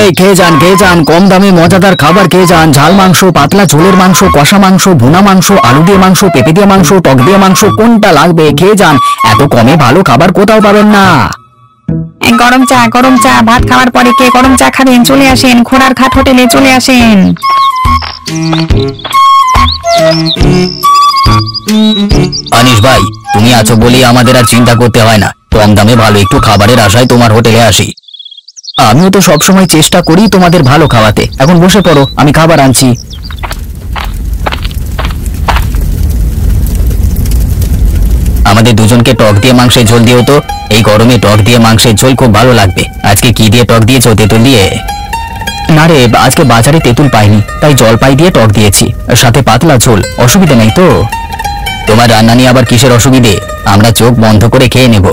এই খেয়ে যান, কম দামে মজাদার খাবার খেয়ে যান। ঝাল মাংস, পাতলা ঝোলের মাংস, কষা মাংস, ভুনা মাংস, আলু দিয়ে মাংস, পেঁপে দিয়ে মাংস, টক দিয়ে মাংস, কোনটা লাগবে খেয়ে যান। এত কমে ভালো খাবার কোথাও পাবেন না। গরম চা, ভাত খাওয়ার পরে কে গরম চা খাবেন? চলে আসেন, ঘোড়ার ঘাট হোটেলে চলে আসেন। আনিস ভাই, তুমি আছো বলি আমাদের আর চিন্তা করতে হয় না। কম দামে ভালো একটু খাবারের আশায় তোমার হোটেলে আসি। আমিও তো সবসময় চেষ্টা করি তোমাদের ভালো খাওয়াতে। এখন বসে পড়ো, আমি খাবার আনছি। আমাদের দুজনকে টক দিয়ে মাংসের ঝোল দিও তো। এই গরমে টক দিয়ে মাংসের ঝোল খুব ভালো লাগবে। আজকে কি দিয়ে টক দিয়েছো? তেঁতুল দিয়ে? না রে, আজকে বাজারে তেঁতুল পাইনি, তাই জলপাই দিয়ে টক দিয়েছি, সাথে পাতলা ঝোল। অসুবিধা নেই তো? তোমার রান্না নিয়ে আবার কিসের অসুবিধে? আমরা চোখ বন্ধ করে খেয়ে নেব।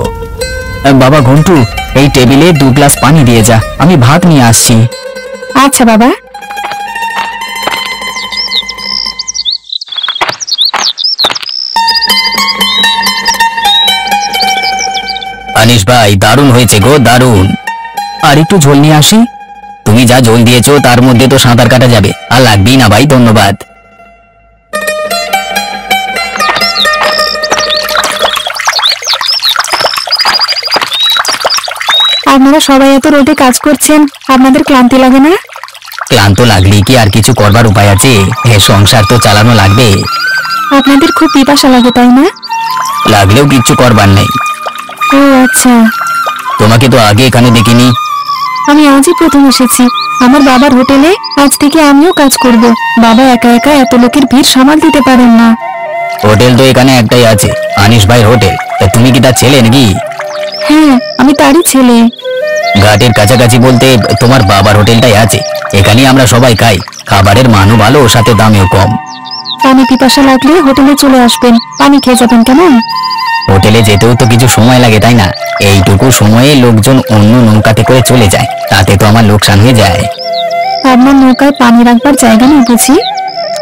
বাবা ঘন্টু, এই টেবিলে 2 গ্লাস পানি দিয়ে যা, আমি ভাত নিয়ে আসছি। আচ্ছা বাবা। আনিস ভাই, দারুণ হয়েছে গো, দারুণ। আর একটু ঝোল নিয়ে আসি। তুমি যা ঝোল দিয়েছো তার মধ্যে তো সাঁতার কাটা যাবে, আর লাগবেই না ভাই, ধন্যবাদ। আপনারা সবাই এত রোদে কাজ করছেন, আপনাদের ক্লান্তি লাগে না? ক্লান্ত লাগলে কি আর কিছু করবার উপায় আছে? সংসার তো চালানো লাগবে। আপনাদের খুব পিপাসা লাগে তাই না? লাগলেও কিচ্ছু করবার নেই। ও আচ্ছা। তোমাকে তো আগে এখানে দেখিনি। আমি আজই প্রথম এসেছি। আমার বাবার হোটেলে আজ থেকে আমিও কাজ করব। বাবা একা একা এত লোকের ভিড় সামাল দিতে পারেন না। হোটেল তো এখানে একটাই আছে, আনিস ভাই হোটেল। তুমি কি তার ছেলে নাকি? হ্যাঁ, আমি তারই ছেলে। ঘাটের কাছাকাছি বলতে তোমার বাবার হোটেলটাই আছে, এখানেই আমরা সবাই খাই। খাবারের মানও ভালো, সাথে দামেও কম। পানি পিপাসা লাগলে হোটেলে চলে আসবেন, পানি খেয়ে যাবেন কেমন? হোটেলে যেতেও তো কিছু সময় লাগে তাই না? এইটুকু সময়ে লোকজন অন্য নৌকাতে করে চলে যায়, তাতে তো আমার লোকসান হয়ে যায়। আপনার নৌকায় পানি রাখবার জায়গা নেই বুঝি?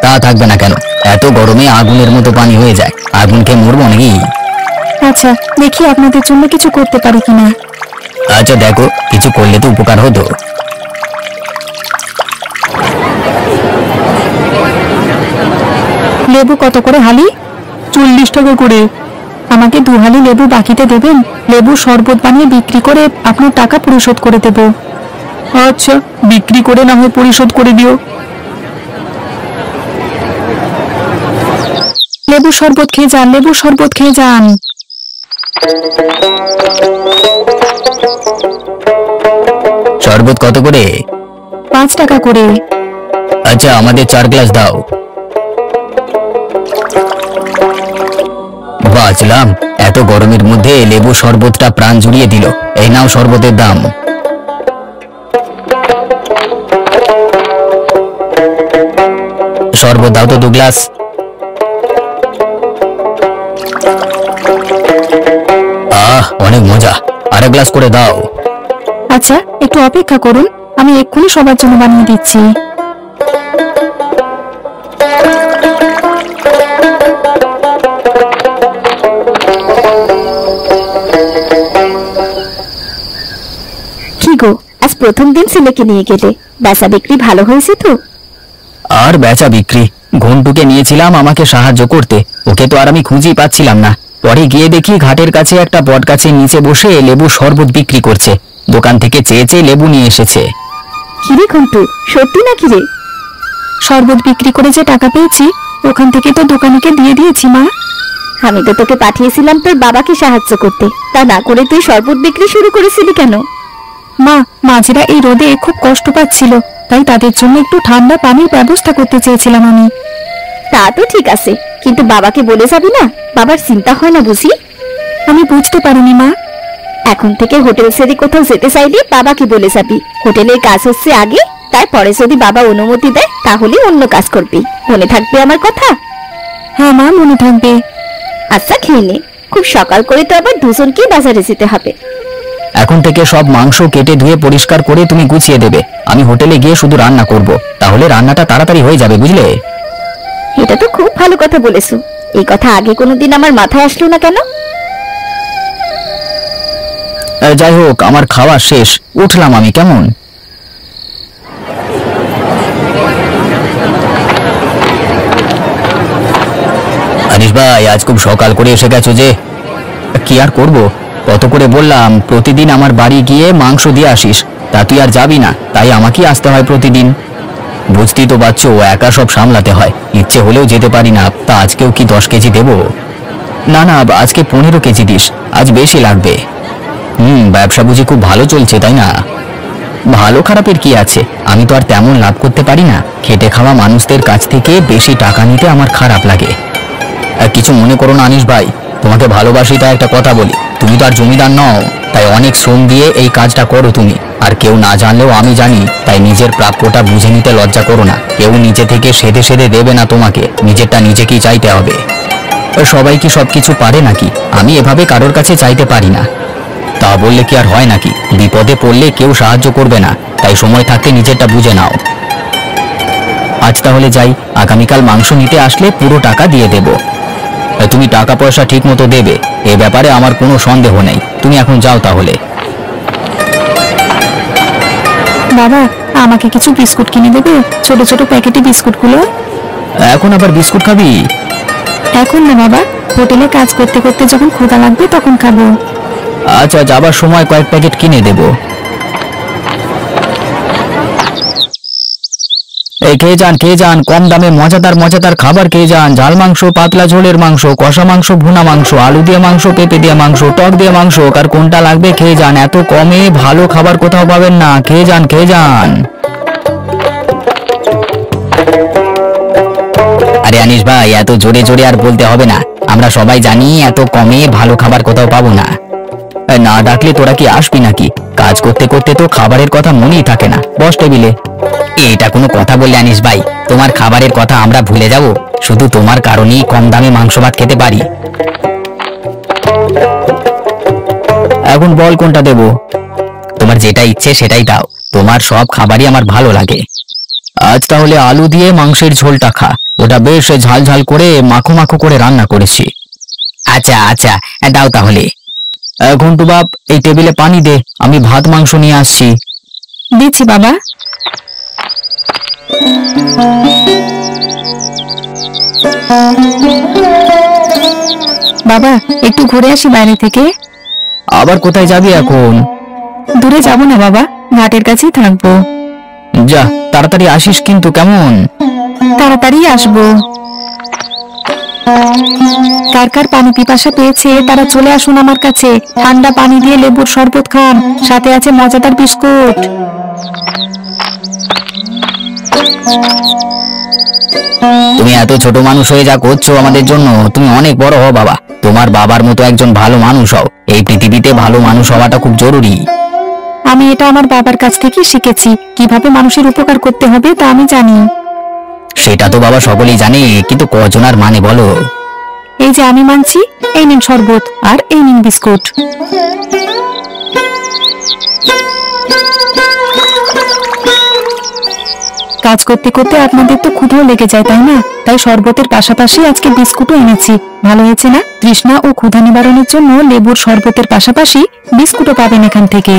তা থাকবে না কেন? এত গরমে আগুনের মতো পানি হয়ে যায়, আগুন খেয়ে মরবো নাকি? আচ্ছা, দেখি আপনাদের জন্য কিছু করতে পারি কিনা। আচ্ছা দেখো, কিছু করলে তো উপকার হতো। লেবু কত করে হালি? 40 টাকা করে। আমাকে 2 হালি লেবু বাকিতে দেবেন। লেবু শরবত বানিয়ে বিক্রি করে আপনার টাকা পরিশোধ করে দেব। আচ্ছা, বিক্রি করে না হয় পরিশোধ করে দিও। লেবু শরবত খেয়ে যান, লেবু শরবত খেয়ে যান। শরবত কত করে? 5 টাকা করে। আচ্ছা, আমাদের 4 গ্লাস দাও। বাঁচলাম, এত গরমের মধ্যে লেবু শরবতটা প্রাণ জুড়িয়ে দিল। এই নাও শরবতের দাম। শরবত দাও তো 2 গ্লাস। অনেক মজা, আর 1 গ্লাস করে দাও। আচ্ছা, একটু অপেক্ষা করুন, আমি এক্ষুনি সবার জন্য বানিয়ে দিচ্ছি। কি গো, আজ প্রথম দিন ছেলেকে নিয়ে গেলে, বেচা বিক্রি ভালো হয়েছে তো? আর বেচা বিক্রি? ঘন্টুকে নিয়েছিলাম আমাকে সাহায্য করতে, ওকে তো আর আমি খুঁজেই পাচ্ছিলাম না। পরে গিয়ে দেখি ঘাটের কাছে একটা বট গাছের নিচে বসে লেবু শরবত বিক্রি করছে। দোকান থেকে চেয়ে চেয়ে লেবু নিয়ে এসেছে। কিরে ঘন্টু, সত্যি নাকি রে? শরবত বিক্রি করে যে টাকা পেয়েছি ওখান থেকে তো দোকানিকে দিয়ে দিয়েছি মা। আমি তো তোকে পাঠিয়েছিলাম তোর বাবাকে সাহায্য করতে, তা না করে তুই শরবত বিক্রি শুরু করেছিলি কেন? মা, মাঝিরা এই রোদে খুব কষ্ট পাচ্ছিল, তাই তাদের জন্য একটু ঠান্ডা পানির ব্যবস্থা করতে চেয়েছিলাম আমি। তা তো ঠিক আছে, কিন্তু বাবাকে বলে যাবি না? বাবার চিন্তা হয় না বুঝি? আমি বুঝতে পারিনি মা। এখন থেকে হোটেল ছেড়ে কোথাও যেতে চাইলে বাবাকে বলে যাবি হোটেলের কাজ হচ্ছে আগে, তারপরে যদি বাবা অনুমতি দেয় তাহলে অন্য কাজ করবি। মনে থাকবে আমার কথা? হ্যাঁ মা, মনে থাকবে। আচ্ছা, খেয়ে নে, খুব সকাল করে তো আবার দুজনকেই বাজারে যেতে হবে। এখন থেকে সব মাংস কেটে ধুয়ে পরিষ্কার করে তুমি গুছিয়ে দেবে। আমি হোটেলে গিয়ে শুধু রান্না করব, তাহলে রান্নাটা তাড়াতাড়ি হয়ে যাবে, বুঝলে? এটা তো খুব ভালো কথা বলেছো, এই কথা আগে কোনোদিন আমার মাথায় আসলো না কেন? যাই হোক, আমার খাওয়া শেষ, উঠলাম আমি, কেমন? আনিস ভাই, আজ খুব সকাল করে এসে গেছো যে। কি আর করব, কত করে বললাম প্রতিদিন আমার বাড়ি গিয়ে মাংস দিয়ে আসিস, তা তুই আর যাবি না, তাই আমাকেই আসতে হয় প্রতিদিন। বুঝতেই তো পারছো একা সব সামলাতে হয়, ইচ্ছে হলেও যেতে পারি না। তা আজকেও কি 10 কেজি দেবো? না না, আজকে 15 কেজি দিস, আজ বেশি লাগবে। ব্যবসা বুঝি খুব ভালো চলছে তাই না? ভালো খারাপের কি আছে, আমি তো আর তেমন লাভ করতে পারি না। খেটে খাওয়া মানুষদের কাছ থেকে বেশি টাকা নিতে আমার খারাপ লাগে। কিছু মনে করো না আনিস ভাই, তোমাকে ভালোবাসি তাই একটা কথা বলি। তুমি তো আর জমিদার নও, তাই অনেক শ্রম দিয়ে এই কাজটা করো তুমি। আর কেউ না জানলেও আমি জানি, তাই নিজের প্রাপ্যটা বুঝে নিতে লজ্জা করো না। কেউ নিজে থেকে সেধে সেধে দেবে না তোমাকে, নিজেরটা নিজেকেই চাইতে হবে। সবাই কি সবকিছু পারে নাকি? আমি এভাবে কারোর কাছে চাইতে পারি না। তা বললে কি আর হয় নাকি? বিপদে পড়লে কেউ সাহায্য করবে না, তাই সময় থাকতে নিজেরটা বুঝে নাও। আজ তাহলে যাই, আগামীকাল মাংস নিতে আসলে পুরো টাকা দিয়ে দেব। তুমি টাকা পয়সা ঠিক মতো দেবে, এ ব্যাপারে আমার কোনো সন্দেহ নেই। তুমি এখন যাও তাহলে। বাবা, আমাকে কিছু বিস্কুট কিনে দেবে? ছোট ছোট প্যাকেটে বিস্কুটগুলো। এখন আবার বিস্কুট খাবি? এখন না বাবা, হোটেলে কাজ করতে করতে যখন ক্ষুধা লাগবে তখন খাবো। আচ্ছা, যাবার সময় কয়েক প্যাকেট কিনে দেব। এই খেয়ে যান, কম দামে মজাদার মজাদার খাবার খেয়ে যান। ঝাল মাংস, পাতলা ঝোলের মাংস, কষা মাংস, ভুনা মাংস, আলু দিয়ে মাংস, পেঁপে দিয়ে মাংস, টক দিয়ে মাংস, কার কোনটা লাগবে খেয়ে যান। এত কমে ভালো খাবার কোথাও পাবেন না। খেয়ে যান। আরে আনিস ভাই, এত জোরে জোরে আর বলতে হবে না। আমরা সবাই জানি এত কমে ভালো খাবার কোথাও পাবো না। না ডাকলে তোরা কি আসবি নাকি? কাজ করতে করতে তো খাবারের কথা মনেই থাকে না। বস টেবিলে। এটা কোনো কথা বললে আনিস ভাই? তোমার খাবারের কথা আমরা ভুলে যাব? শুধু তোমার কারণেই কম দামে মাংস ভাত খেতে পারি। এখন বল কোনটা দেব? তোমার যেটা ইচ্ছে সেটাই দাও, তোমার সব খাবারই আমার ভালো লাগে। আজ তাহলে আলু দিয়ে মাংসের ঝোলটা খা, ওটা বেশ ঝাল ঝাল করে মাখো মাখো করে রান্না করেছি। আচ্ছা দাও তাহলে। ঘন্টু বাপ, এই টেবিলে পানি দে, আমি ভাত মাংস নিয়ে আসছি। দিচ্ছি বাবা। বাবা, একটু ঘুরে আসি বাইরে থেকে। আবার কোথায় যাবি এখন? দূরে যাব না বাবা, ঘাটের কাছেই থাকবো। যা, তাড়াতাড়ি আসিস কিন্তু কেমন? তাড়াতাড়ি আসবো। কার কার পানি পিপাসা পেয়েছে তারা চলে আসুন আমার কাছে। ঠান্ডা পানি দিয়ে লেবুর শরবত খান, সাথে আছে মজাদার বিস্কুট। তুমি এত ছোট মানুষ হয়ে যা করছো আমাদের জন্য, তুমি অনেক বড় হও বাবা। তোমার বাবার মতো একজন ভালো মানুষ হও। এই পৃথিবীতে ভালো মানুষ হওয়াটা খুব জরুরি। আমি এটা আমার বাবার কাছ থেকে শিখেছি, কিভাবে মানুষের উপকার করতে হবে তা আমি জানি। সেটা তো বাবা সকলেই জানে, কিন্তু কজন আর মানে বলো? এই যে আমি মানছি, এই নিন শরবত আর এই নিন বিস্কুট। কাজ করতে করতে আপনাদের তো ক্ষুধাও লেগে যায় তাই না? তাই শরবতের পাশাপাশি আজকে বিস্কুটও এনেছি। ভালো হয়েছে না? তৃষ্ণা ও ক্ষুধা নিবারণের জন্য লেবুর শরবতের পাশাপাশি বিস্কুটও পাবেন এখান থেকে।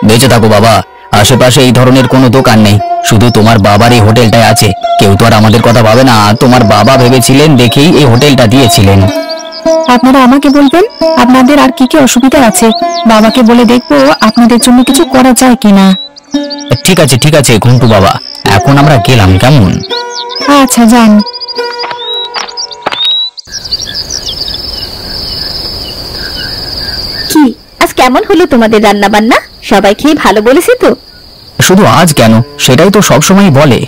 বেঁচে থাকো বাবা। আশেপাশে এই ধরনের কোনো দোকান নেই, শুধু তোমার বাবার এই হোটেলটাই আছে। কেউ তো আর আমাদের কথা ভাবে না। তোমার বাবা ভেবেছিলেন দেখেই এই হোটেলটা দিয়েছিলেন। আপনারা আমাকে বলবেন আপনাদের আর কি কি অসুবিধা আছে, বাবাকে বলে দেখবো আপনাদের জন্য কিছু করা যায় কিনা। ঠিক আছে ঘন্টু বাবা, এখন আমরা গেলাম কেমন? আচ্ছা যান। কি আজ কেমন হলো তোমাদের রান্না বান্না? সবাই খেয়ে ভালো বলেছে তো? শুধু আজ কেন, সেটাই তো সবসময় বলে।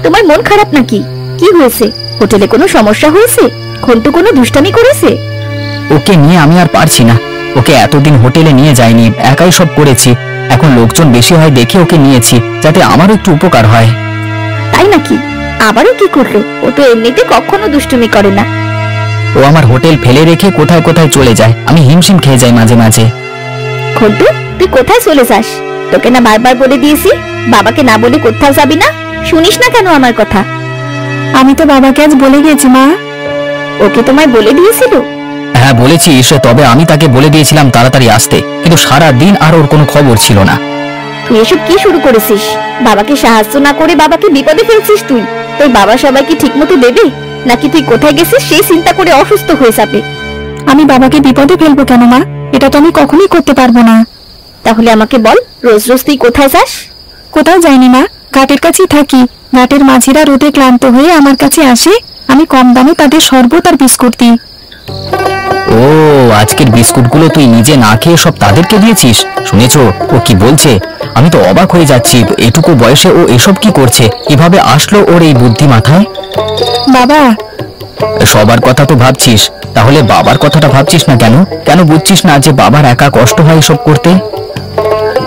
তোমার মন খারাপ নাকি? কি হয়েছে? হোটেলে কোনো সমস্যা হয়েছে? ঘন্টু কোনো দুষ্টামি করেছে? ওকে নিয়ে আমি আর পারছি না। ওকে এতদিন হোটেলে নিয়ে যাইনি, একাই সব করেছি। এখন লোকজন বেশি হয় দেখে ওকে নিয়েছি, যাতে আমারও একটু উপকার হয়। তাই নাকি? আবারও কি করলো? ও তো এমনিতে কখনো দুষ্টুমি করে না। ও আমার হোটেল ফেলে রেখে কোথায় কোথায় চলে যায়, আমি হিমশিম খেয়ে যাই মাঝে মাঝে। ঘন্টু, তুই কোথায় চলে যাস? তোকে না বারবার বলে দিয়েছি বাবাকে না বলে কোথাও যাবি না। শুনিস না কেন আমার কথা? আমি তো বাবাকে আজ বলে গেছি মা। ওকে তোমায় বলে দিয়েছিল? হ্যাঁ বলেছিস, তবে আমি তাকে বলে দিয়েছিলাম তাড়াতাড়ি আসতে, কিন্তু সারা দিন আর ওর কোনো খবর ছিল না। তুই এসব কি শুরু করেছিস? বাবাকে সাহায্য না করে বাবাকে বিপদে ফেলছিস তুই। তোর বাবা সবাইকে ঠিক মতো দেবে? নাকি তুই কোথায় গেছিস সেই চিন্তা করে অসুস্থ হয়ে যাবে? আমি বাবাকে বিপদে ফেলবো কেন মা? এটা তো আমি কখনোই করতে পারবো না। তাহলে আমাকে বল, রোজ রোজ তুই কোথায় যাস? কোথাও যাইনি মা, ঘাটের কাছেই থাকি। ঘাটের মাঝিরা রোদে ক্লান্ত হয়ে আমার কাছে আসে, আমি কম দামে তাদের শরবত আর বিস্কুট দিই। ও, আজকের বিস্কুটগুলো তুই নিজে না খেয়ে সব তাদেরকে দিয়েছিস? শুনেছো ও কি বলছে? আমি তো অবাক হয়ে যাচ্ছি, এটুকু বয়সে ও এসব কি করছে? কিভাবে আসলো ওর এই বুদ্ধি মাথায়? বাবা, সবার কথা তো ভাবছিস, তাহলে বাবার কথাটা ভাবছিস না কেন? কেন বুঝছিস না যে বাবার একা কষ্ট হয় এসব করতে?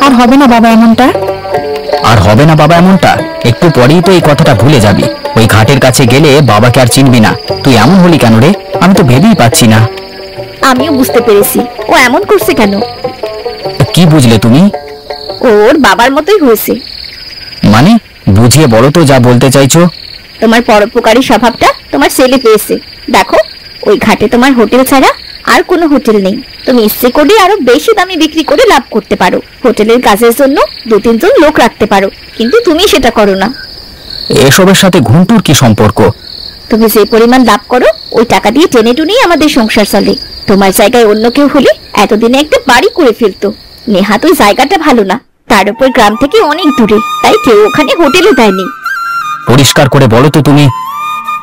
আর হবে না বাবা এমনটা। আর হবে না বাবা এমনটা? একটু পরেই তো এই কথাটা ভুলে যাবি। ওই ঘাটের কাছে গেলে বাবাকে আর চিনবি না। তুই এমন হলি কেন রে? আমি তো ভেবেই পাচ্ছি না। আমিও বুঝতে পেরেছি ও এমন করছে কেন। কি বুঝলে তুমি? ওর বাবার মতোই হয়েছে। মানে বুঝিয়ে বলো তো যা বলতে চাইছো। তোমার পরোপকারী স্বভাবটা তোমার ছেলে পেয়েছে। দেখো, ওই ঘাটে তোমার হোটেল ছাড়া আর কোনো হোটেল নেই। তুমি ইচ্ছে করে আরো বেশি দামে বিক্রি করে লাভ করতে পারো। হোটেলের কাজের জন্য 2-3 জন লোক রাখতে পারো, কিন্তু তুমি সেটা করো না। এসবের সাথে ঘুন্টুর কি সম্পর্ক? তুমি যে পরিমাণ লাভ করো ওই টাকা দিয়ে টেনে টুনেই আমাদের সংসার চলে। তোমার জায়গায় অন্য কেউ হলে এতদিনে একটা বাড়ি করে ফেলতো। নেহাত ওই জায়গাটা ভালো না, তার উপর গ্রাম থেকে অনেক দূরে, তাই কেউ ওখানে হোটেলও দেয়নি। পরিষ্কার করে বলো তো তুমি।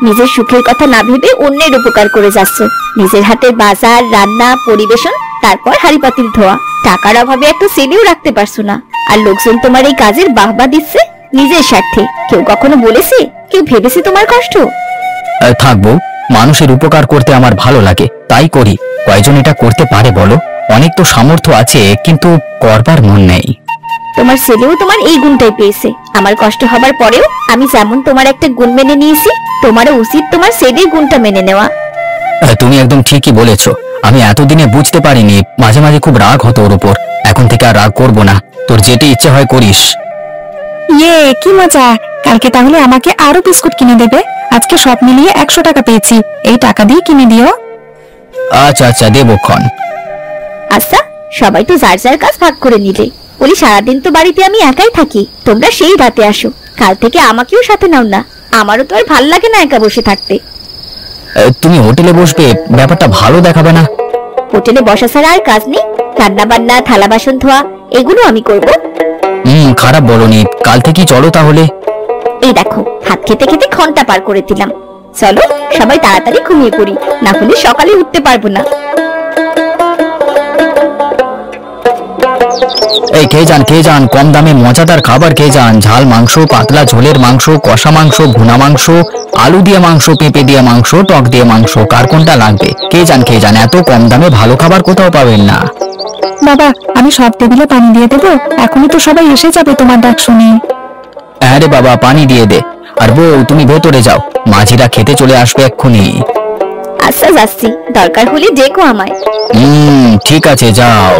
নিজের সুখের কথা না ভেবে অন্যের উপকার করে যাচ্ছ। নিজের হাতে বাজার, রান্না, পরিবেশন, তারপর হাড়ি পাতিল ধোয়া। টাকার অভাবে একটা ছেলেও রাখতে পারছো না, আর লোকজন তোমার এই কাজের বাহবা দিচ্ছে নিজের স্বার্থে। কেউ কখনো বলেছে, কেউ ভেবেছে তোমার কষ্ট? থাকবো, মানুষের উপকার করতে আমার ভালো লাগে, তাই করি। কয়জন এটা করতে পারে বলো? অনেক তো সামর্থ্য আছে, কিন্তু করবার মন নেই। তোমার ছেলেও তোমার এই গুণটাই পেয়েছে। আমার কষ্ট হবার পরেও আমি যেমন তোমার একটা গুণ মেনে নিয়েছি, তোমারও উচিত তোমার ছেলের গুণটা মেনে নেওয়া। তুমি একদম ঠিকই বলেছো। আমি এতদিনে বুঝতে পারিনি, মাঝে মাঝে খুব রাগ হতো ওর উপর। এখন থেকে আর রাগ করবো না। তোর যেটা ইচ্ছে হয় করিস। ইয়ে, কি মজা! কালকে তাহলে আমাকে আরো বিস্কুট কিনে দেবে। আজকে সব মিলিয়ে 100 টাকা পেয়েছি, এই টাকা দিয়ে কিনে দিও। আচ্ছা আচ্ছা, দেবক্ষণ। আচ্ছা, সবাই তো যার যার কাজ ভাগ করে নিলে। বলি, সারাদিন তো বাড়িতে আমি একাই থাকি, তোমরা সেই রাতে আসো। কাল থেকে আমাকেও সাথে নাও না, আমারও তো আর ভাল লাগে না একা বসে থাকতে। তুমি হোটেলে বসবে, ব্যাপারটা ভালো দেখাবে না। হোটেলে বসা ছাড়া আর কাজ নেই? রান্না বান্না, থালা বাসন ধোয়া, এগুলো আমি করব। খারাপ বলনি। কাল থেকে চলো তাহলে। এই দেখো, হাত খেতে খেতে ঘন্টা পার করে দিলাম। চলো সবাই তাড়াতাড়ি ঘুমিয়ে পড়ি, না হলে সকালে উঠতে পারবো না। এই খেয়ে যান, কম দামে মজাদার খাবার খেয়ে যান। ঝাল মাংস, পাতলা ঝোলের মাংস, কষা মাংস, ভুনা মাংস, আলু দিয়ে মাংস, পেঁপে দিয়ে মাংস, টক দিয়ে মাংস, কার কোনটা লাগবে? খেয়ে যান। এত কম দামে ভালো খাবার কোথাও পাবেন না। বাবা, আমি সব টেবিলে পানি দিয়ে দেবো? এখনই তো সবাই এসে যাবে তোমার ডাক শুনে। হ্যাঁ রে বাবা, পানি দিয়ে দে। আর বউ, তুমি ভেতরে যাও, মাঝিরা খেতে চলে আসবে এক্ষুনি। আচ্ছা, যাচ্ছি। দরকার হলে ডেকো আমায়। ঠিক আছে, যাও।